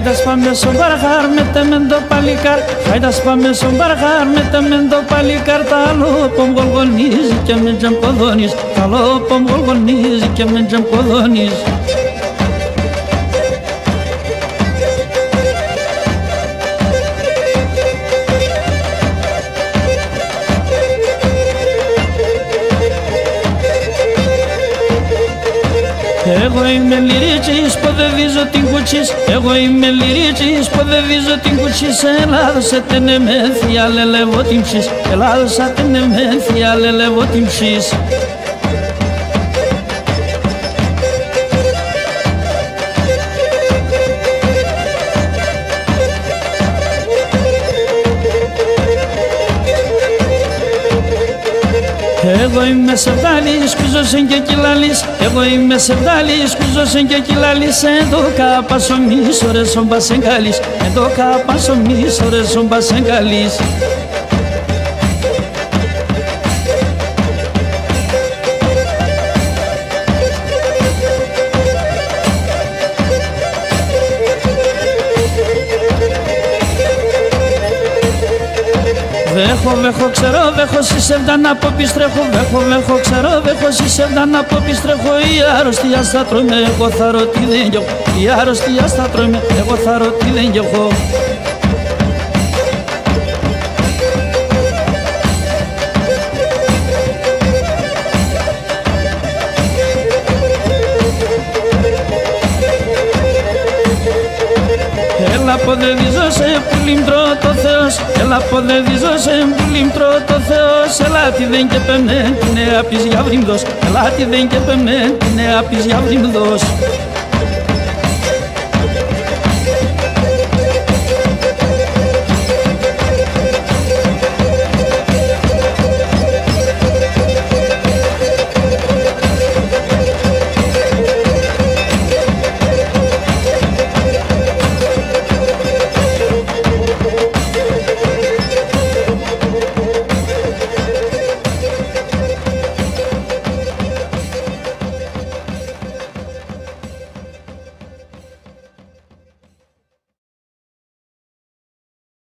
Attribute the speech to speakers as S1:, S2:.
S1: Χάιντας πάμε στον Παρχάρ με τεμέντο παλικάρ. Χάιντας πάμε στον Παρχάρ με τεμέντο παλικάρ. Τα λόπομ γολγονίζει και με τζαμποδόνεις. Τα λόπομ γολγονίζει και με τζαμποδόνεις. Εγώ είμαι λυρίτσις που δεν βίζω την κουτσής. Εγώ είμαι λυρίτσις που δεν βίζω την κουτσής. Ελλάδωσα την εμέθεια λελεύω την ψης. Ελλάδωσα την εμέθεια λελεύω την ψης. Εγώ είμαι σεβδάλης που ζώσεν και κυλάλης. Εγώ είμαι σεβδάλης που ζώσεν και κυλάλης. Εν το κάπασο μίσορες ο μπασεγκάλης. Εν το κάπασο μίσορες ο μπασεγκάλης. Βέχω, ξέρω, βέχω, συσεύδα να πω πιστρέχω. Βέχω, ξέρω, βέχω, συσεύδα να πω πιστρέχω. Η αρρωστία στα τρώμε, εγώ θα ρω τι δεν έχω. Η αρρωστία στα τρώμε, εγώ θα ρω τι δεν έχω. Έλα ποδεδίζω σε πουλήμτρο το Θεός. Έλα ποδεδίζω σε πουλήμτρο το Θεός. Έλα τι δεν και πεμέν την νέα πεις για βρύμδος. Έλα τι δεν και πεμέν την νέα πεις για βρύμδος.